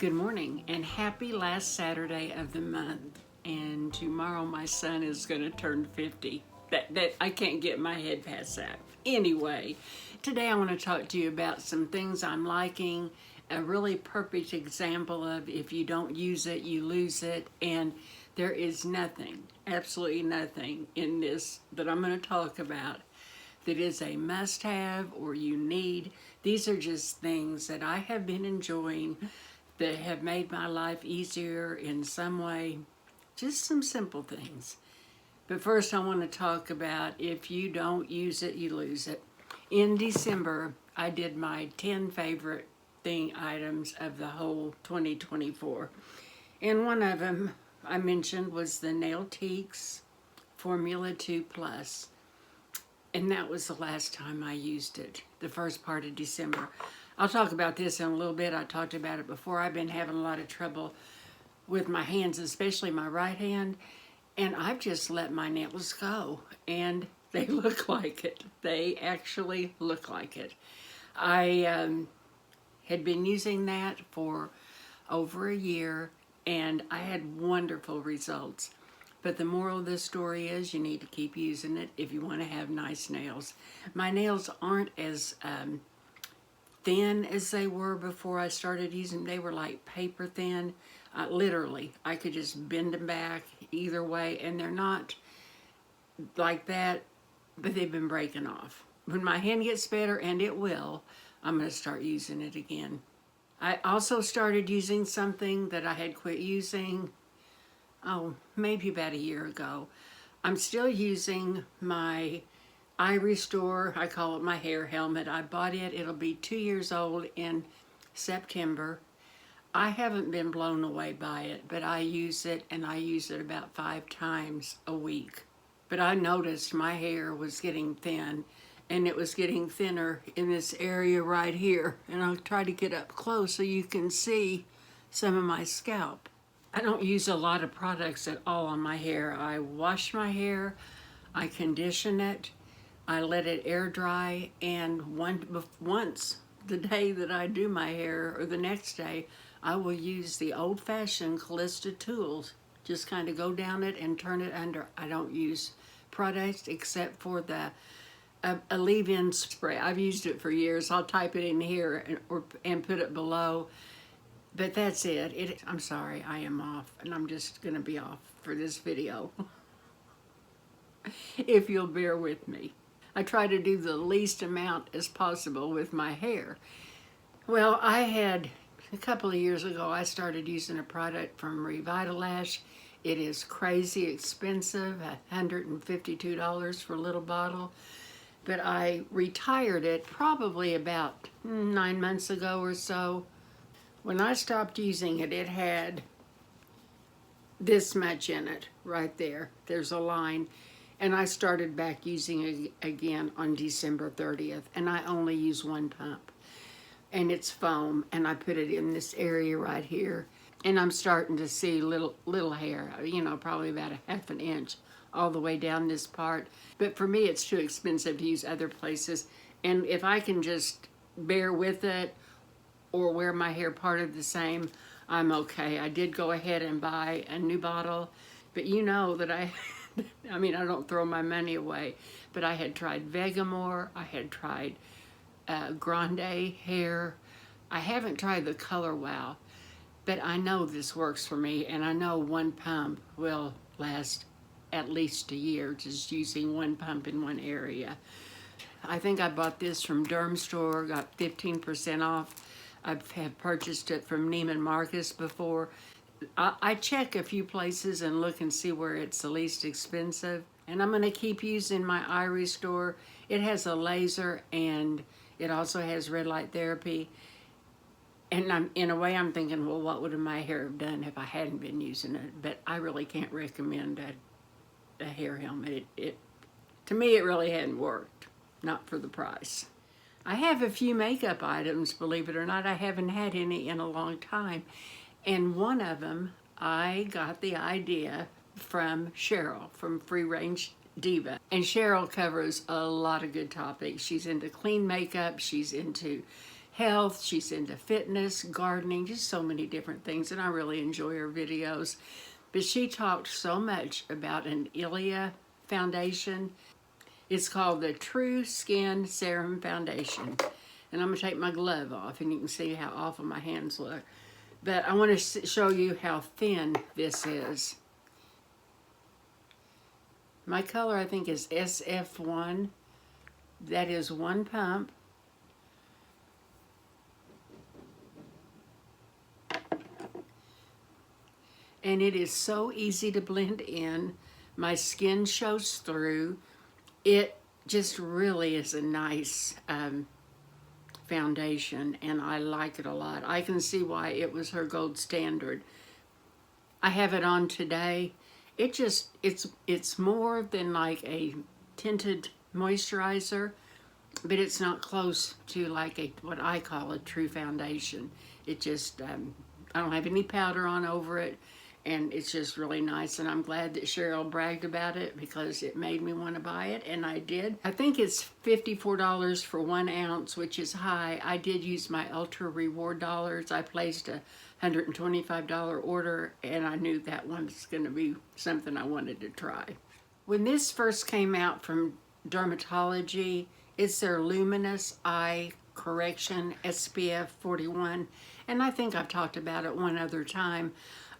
Good morning and happy last Saturday of the month. And tomorrow my son is going to turn 50. That I can't get my head past that. Anyway, today I want to talk to you about some things I'm liking, a really perfect example of if you don't use it, you lose it. And there is nothing, absolutely nothing in this that I'm going to talk about that is a must-have or you need. These are just things that I have been enjoying that have made my life easier in some way. Just some simple things. But first I want to talk about if you don't use it, you lose it. In December, I did my 10 favorite items of the whole 2024. And one of them I mentioned was the Nail Teaks Formula 2 Plus. And that was the last time I used it, the first part of December. I'll talk about this in a little bit. I talked about it before. I've been having a lot of trouble with my hands, especially my right hand. And I've just let my nails go. And they look like it. They actually look like it. I had been using that for over a year, and I had wonderful results. But the moral of this story is you need to keep using it if you want to have nice nails. My nails aren't as thin as they were before I started using them. They were like paper thin. Literally, I could just bend them back either way, and they're not like that, but they've been breaking off. When my hand gets better, and it will, I'm going to start using it again. I also started using something that I had quit using, maybe about a year ago. I'm still using my eye restore. I call it my hair helmet. I bought it. It'll be 2 years old in September. I haven't been blown away by it, but I use it, and I use it about 5 times a week. But I noticed my hair was getting thin, and it was getting thinner in this area right here. And I'll try to get up close so you can see some of my scalp. I don't use a lot of products at all on my hair. I wash my hair, I condition it, I let it air dry, and once the day that I do my hair, or the next day, I will use the old-fashioned Callista tools. Just kind of go down it and turn it under. I don't use products except for a leave-in spray. I've used it for years. I'll type it in here and put it below. But that's it. I'm sorry, I am off, and I'm just going to be off for this video. If you'll bear with me. I try to do the least amount as possible with my hair. Well, a couple of years ago, I started using a product from Revitalash. It is crazy expensive, $152 for a little bottle. But I retired it probably about 9 months ago or so. When I stopped using it, it had this much in it right there. There's a line. And I started back using it again on December 30th. And I only use one pump. And it's foam. And I put it in this area right here. And I'm starting to see little hair, probably about a ½ an inch all the way down this part. But for me, it's too expensive to use other places. And if I can just bear with it, or wear my hair parted the same, I'm okay. I did go ahead and buy a new bottle, but you know that I don't throw my money away, but I had tried Vegamore, I had tried Grande hair. I haven't tried the Color Wow, but I know this works for me, and I know one pump will last at least a year, just using one pump in one area. I think I bought this from Derm Store, got 15% off. I have purchased it from Neiman Marcus before. I check a few places and look and see where it's the least expensive. And I'm going to keep using my eye restore. It has a laser, and it also has red light therapy. And in a way, I'm thinking, well, what would my hair have done if I hadn't been using it? But I really can't recommend a hair helmet. To me, it really hadn't worked. Not for the price. I have a few makeup items, believe it or not. I haven't had any in a long time. And one of them, I got the idea from Cheryl, from Free Range Diva. And Cheryl covers a lot of good topics. She's into clean makeup. She's into health, she's into fitness, gardening, just so many different things, and I really enjoy her videos. But she talked so much about an Ilia foundation. It's called the True Skin Serum Foundation. And I'm going to take my glove off, and you can see how awful my hands look. But I want to show you how thin this is. My color, I think, is SF1. That is 1 pump. And it is so easy to blend in. My skin shows through. It just really is a nice foundation, and I like it a lot. I can see why it was her gold standard. I have it on today. It's more than like a tinted moisturizer, but it's not close to like what I call a true foundation. It just, I don't have any powder on over it, and it's just really nice, and I'm glad that Cheryl bragged about it because it made me want to buy it, and I did. I think it's $54 for 1 ounce, which is high. I did use my Ultra Reward dollars. I placed a $125 order, and I knew that one was going to be something I wanted to try. When this first came out from Dermatology, it's their Luminous Eye Correction SPF 41, and I think I've talked about it one other time.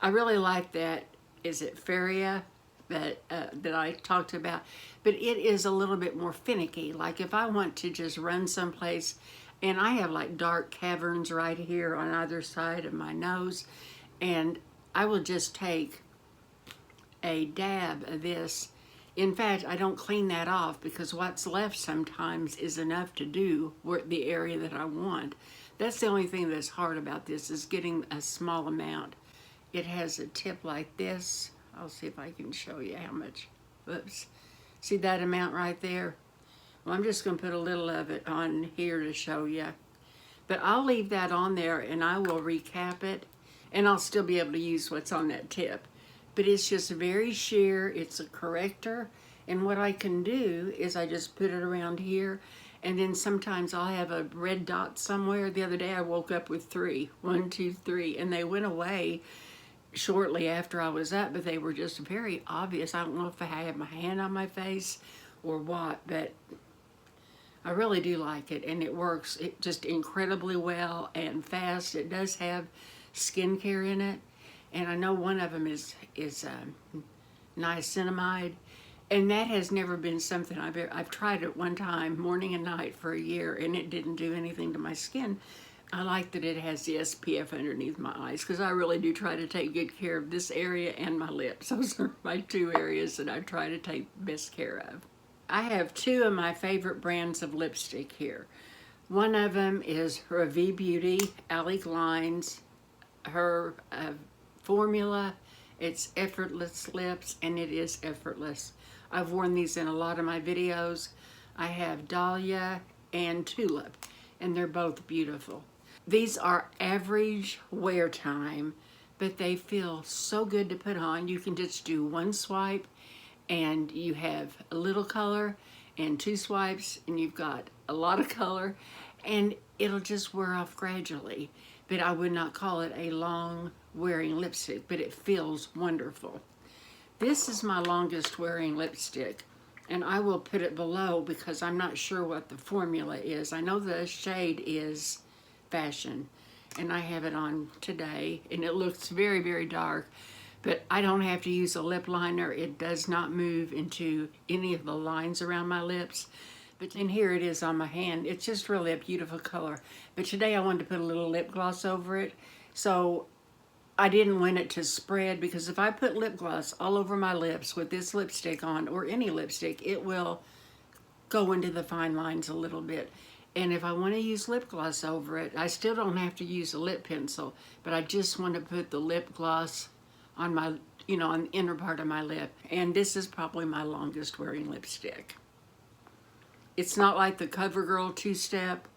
I really like that, is it Feria, that I talked about, but it is a little bit more finicky. Like if I want to just run someplace, and I have like dark caverns right here on either side of my nose, and I will just take a dab of this. In fact, I don't clean that off because what's left sometimes is enough to do the area that I want. That's the only thing that's hard about this, is getting a small amount. It has a tip like this. I'll see if I can show you how much. Oops. See that amount right there? Well, I'm just going to put a little of it on here to show you. But I'll leave that on there, and I will recap it, and I'll still be able to use what's on that tip. But it's just very sheer. It's a corrector. And what I can do is I just put it around here, and then sometimes I'll have a red dot somewhere. The other day I woke up with 3. 1, 2, 3. And they went away shortly after I was up, but they were just very obvious. I don't know if I had my hand on my face or what, but I really do like it, and it works just incredibly well and fast. It does have skincare in it, and I know one of them is niacinamide, and that has never been something I've tried it one time, morning and night for a year, and it didn't do anything to my skin. I like that it has the SPF underneath my eyes, because I really do try to take good care of this area and my lips. Those are my 2 areas that I try to take best care of. I have 2 of my favorite brands of lipstick here. One of them is Ravi Beauty, Allie Glines. Her formula, it's Effortless Lips, and it is effortless. I've worn these in a lot of my videos. I have Dahlia and Tulip, and they're both beautiful. These are average wear time, but they feel so good to put on. You can just do 1 swipe, and you have a little color, and 2 swipes, and you've got a lot of color, and it'll just wear off gradually. But I would not call it a long wearing lipstick, but it feels wonderful. This is my longest wearing lipstick, and I will put it below because I'm not sure what the formula is. I know the shade is Fashion, and I have it on today, and it looks very, very dark, but I don't have to use a lip liner. It does not move into any of the lines around my lips. But then here it is on my hand. It's just really a beautiful color. But today I wanted to put a little lip gloss over it, so I didn't want it to spread, because if I put lip gloss all over my lips with this lipstick on, or any lipstick, it will go into the fine lines a little bit. And if I want to use lip gloss over it, I still don't have to use a lip pencil, but I just want to put the lip gloss on my, on the inner part of my lip. And this is probably my longest wearing lipstick. It's not like the CoverGirl 2-step,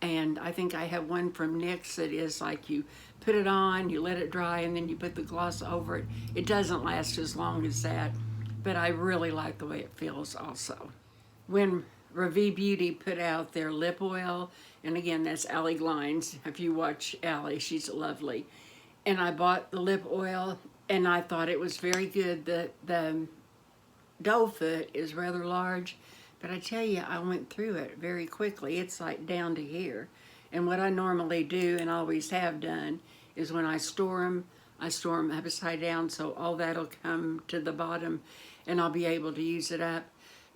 and I think I have one from NYX that is like you put it on, you let it dry, and then you put the gloss over it. It doesn't last as long as that, but I really like the way it feels also. When Ravi Beauty put out their lip oil, and again, that's Allie Glines. If you watch Allie, she's lovely. And I bought the lip oil, and I thought it was very good. The doe foot is rather large, but I tell you, I went through it very quickly. It's like down to here. And what I normally do, and always have done, is when I store them upside down, so all that'll come to the bottom, and I'll be able to use it up.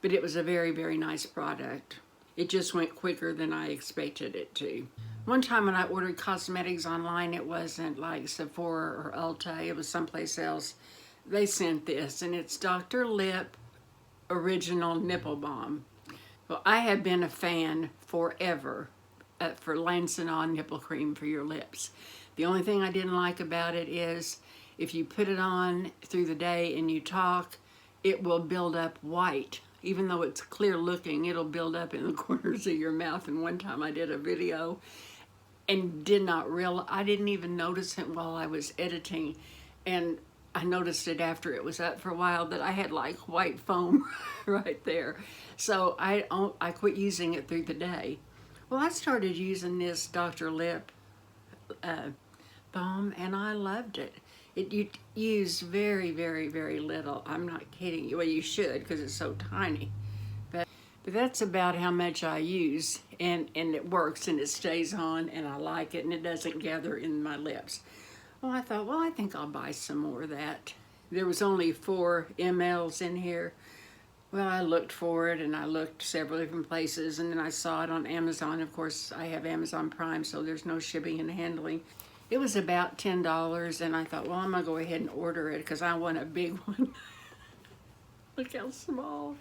But it was a very, very nice product. It just went quicker than I expected it to. One time when I ordered cosmetics online, it wasn't like Sephora or Ulta, it was someplace else. They sent this, and it's Dr. Lip Original Nipple Balm. Well, I have been a fan forever for Lancet nipple cream for your lips. The only thing I didn't like about it is if you put it on through the day and you talk, it will build up white. Even though it's clear looking, it'll build up in the corners of your mouth. And one time I did a video and I didn't even notice it while I was editing. And I noticed it after it was up for a while that I had like white foam right there. So I quit using it through the day. Well, I started using this Dr. Lip balm, and I loved it. You use very, very, very little. I'm not kidding you. Well, you should, because it's so tiny. But that's about how much I use, and it works, and it stays on, and I like it, and it doesn't gather in my lips. Well, I thought, well, I think I'll buy some more of that. There was only 4 mLs in here. Well, I looked for it, and I looked several different places, and then I saw it on Amazon. Of course, I have Amazon Prime, so there's no shipping and handling. It was about $10, and I thought, well, I'm going to go ahead and order it because I want a big one. Look how small.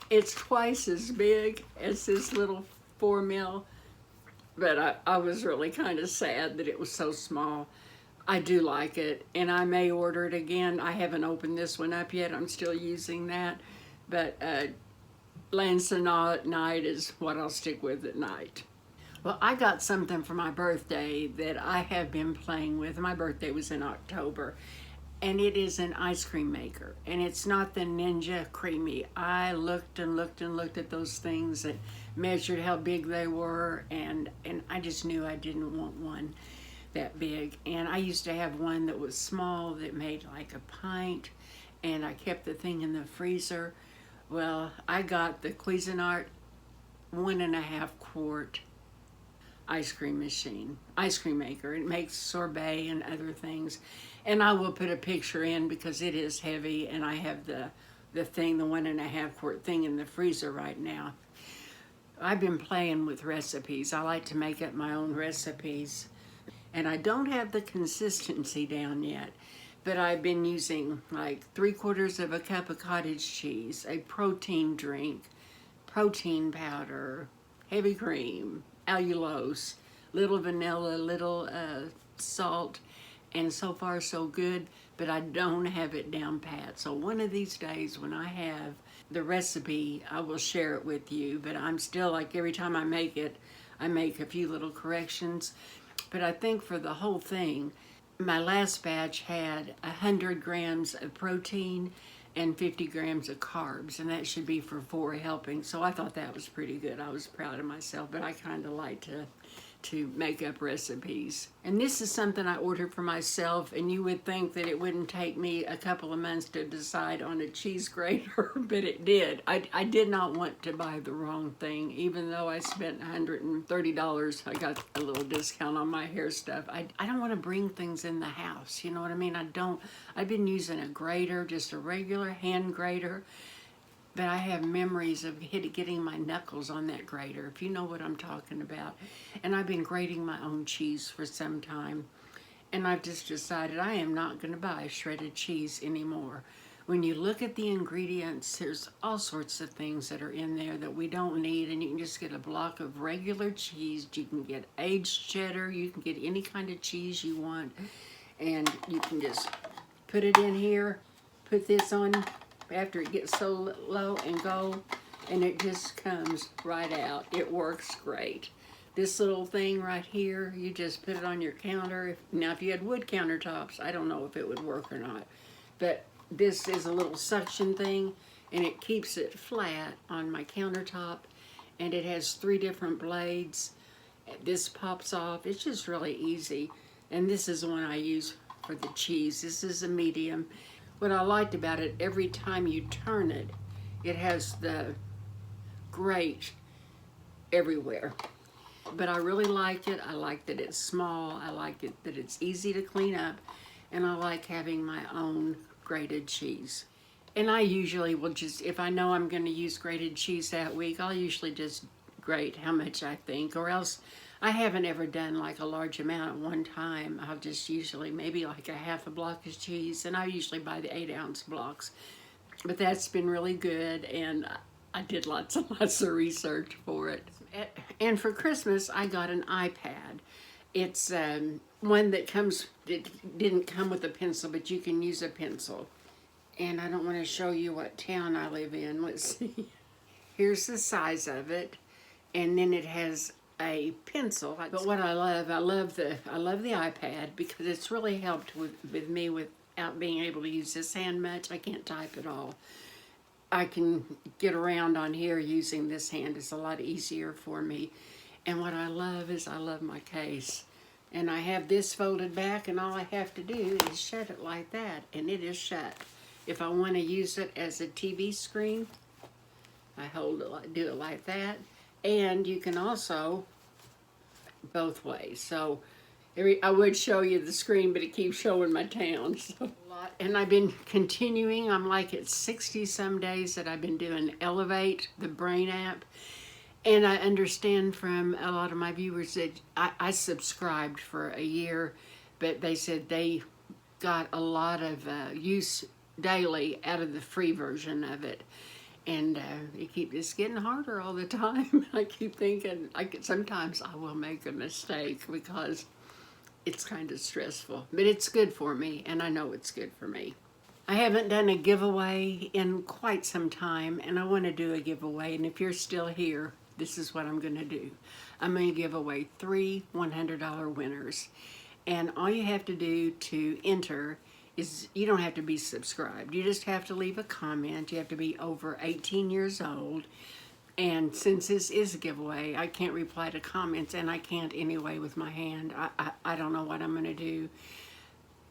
It's twice as big as this little 4 ml, but I was really kind of sad that it was so small. I do like it, and I may order it again. I haven't opened this one up yet. I'm still using that, but Lancet at night is what I'll stick with at night. Well, I got something for my birthday that I have been playing with. My birthday was in October, and it is an ice cream maker, and it's not the Ninja Creamy. I looked and looked and looked at those things and measured how big they were, and I just knew I didn't want one that big. And I used to have one that was small that made like a pint, and I kept the thing in the freezer. Well, I got the Cuisinart 1.5 quart ice cream maker. It makes sorbet and other things, and I will put a picture in because it is heavy, and I have the 1.5 quart thing in the freezer right now. I've been playing with recipes. I like to make up my own recipes, and I don't have the consistency down yet, but I've been using like 3/4 cup of cottage cheese, a protein drink, protein powder, heavy cream, allulose, little vanilla, little salt, and so far so good, but I don't have it down pat. So one of these days when I have the recipe, I will share it with you, but I'm still like every time I make it, I make a few little corrections. But I think for the whole thing, my last batch had 100 grams of protein and 50 grams of carbs, and that should be for 4 helpings. So I thought that was pretty good. I was proud of myself, but I kind of like to make up recipes. And this is something I ordered for myself, and you would think that it wouldn't take me a couple of months to decide on a cheese grater, but it did. I did not want to buy the wrong thing, even though I spent $130. I got a little discount on my hair stuff. I don't want to bring things in the house, you know what I mean? I've been using a grater, just a regular hand grater, but I have memories of getting my knuckles on that grater, if you know what I'm talking about. And I've been grating my own cheese for some time, and I've just decided I am not going to buy shredded cheese anymore. When you look at the ingredients, there's all sorts of things that are in there that we don't need, and you can just get a block of regular cheese. You can get aged cheddar, you can get any kind of cheese you want, and you can just put it in here, put this on after it gets so low and go, and it just comes right out. It works great. This little thing right here, you just put it on your counter. Now, if you had wood countertops, I don't know if it would work or not, but this is a little suction thing, and it keeps it flat on my countertop, and it has 3 different blades. This pops off. It's just really easy, and this is the one I use for the cheese. This is a medium. What I liked about it, every time you turn it, it has the grate everywhere. But I really like it. I like that it's small. I like it that it's easy to clean up, and I like having my own grated cheese. And I usually will just, if I know I'm going to use grated cheese that week, I'll usually just grate how much I think, or else I haven't ever done like a large amount at one time. I'll just usually maybe like a half a block of cheese, and I usually buy the 8-ounce blocks. But that's been really good, and I did lots and lots of research for it. And for Christmas, I got an iPad. It's one that it didn't come with a pencil, but you can use a pencil. And I don't want to show you what town I live in. Let's see. Here's the size of it, and then it has a pencil. But what I love the iPad, because it's really helped with me without being able to use this hand much. I can't type at all. I can get around on here using this hand. It's a lot easier for me. And what I love is I love my case. And I have this folded back, and all I have to do is shut it like that, and it is shut. If I want to use it as a TV screen, I do it like that. And you can also both ways. So I would show you the screen, but it keeps showing my town. So. And I've been continuing. I'm like at 60 some days that I've been doing Elevate, the brain app. And I understand from a lot of my viewers that I subscribed for a year, but they said they got a lot of use daily out of the free version of it. And it's getting harder all the time. I keep thinking, sometimes I will make a mistake because it's kind of stressful. But it's good for me, and I know it's good for me. I haven't done a giveaway in quite some time, and I want to do a giveaway. And if you're still here, this is what I'm going to do. I'm going to give away 3 $100 winners. And all you have to do to enter is, you don't have to be subscribed. You just have to leave a comment. You have to be over 18 years old. And since this is a giveaway, I can't reply to comments, and I can't anyway with my hand. I don't know what I'm going to do.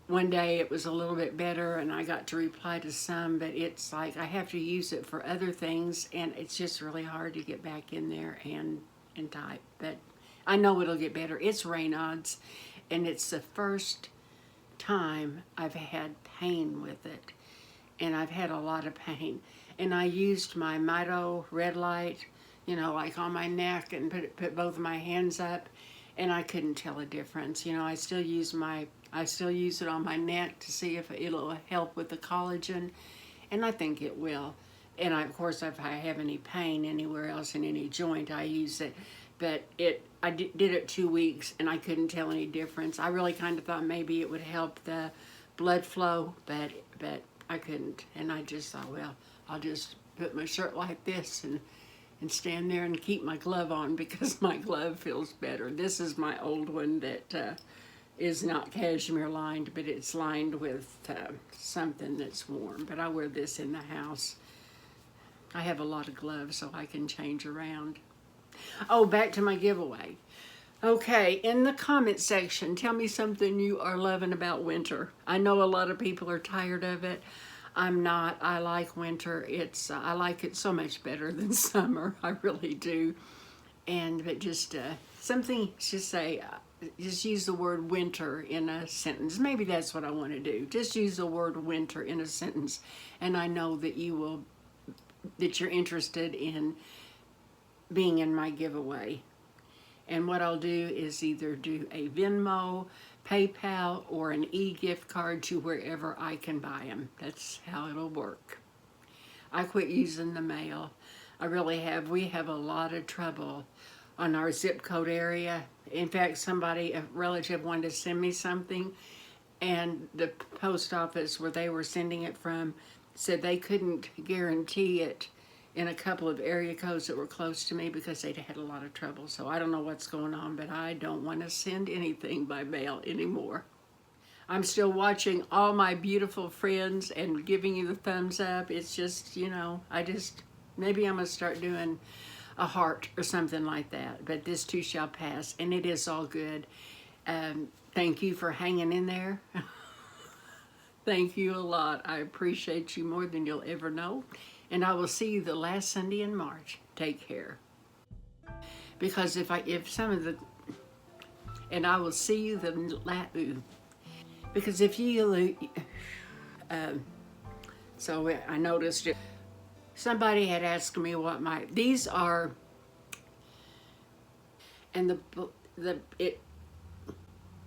One day it was a little bit better, and I got to reply to some, but it's like I have to use it for other things, and it's just really hard to get back in there and type. But I know it'll get better. It's Raynaud's, and it's the first time I've had pain with it, and I've had a lot of pain. And I used my MitoRedLight, like on my neck, and put both of my hands up, and I couldn't tell a difference. I still use it on my neck to see if it'll help with the collagen, and I think it will. And of course, if I have any pain anywhere else in any joint, I use it. But I did it 2 weeks, and I couldn't tell any difference. I really kind of thought maybe it would help the blood flow, but I couldn't. And I just thought, well, I'll just put my shirt like this and stand there and keep my glove on, because my glove feels better. This is my old one that is not cashmere lined, but it's lined with something that's warm. But I wear this in the house. I have a lot of gloves, so I can change around. Oh, back to my giveaway. Okay, in the comment section, tell me something you are loving about winter. I know a lot of people are tired of it. I'm not. I like winter. I like it so much better than summer. I really do. But just something to say, just use the word winter in a sentence. Maybe that's what I want to do. Just use the word winter in a sentence, and I know that you're interested in being in my giveaway. And what I'll do is either do a Venmo, PayPal, or an e-gift card to wherever I can buy them. That's how it'll work. I quit using the mail. I really have. We have a lot of trouble on our zip code area. In fact, a relative wanted to send me something, and the post office where they were sending it from said they couldn't guarantee it in a couple of area codes that were close to me because they'd had a lot of trouble. So I don't know what's going on, but I don't want to send anything by mail anymore. I'm still watching all my beautiful friends and giving you the thumbs up. It's just, you know, maybe I'm going to start doing a heart or something like that. But this too shall pass, and it is all good. Thank you for hanging in there. Thank you a lot. I appreciate you more than you'll ever know. And I will see you the last Sunday in March. Take care. Because and I will see you because if you, so I noticed it. Somebody had asked me what these are, and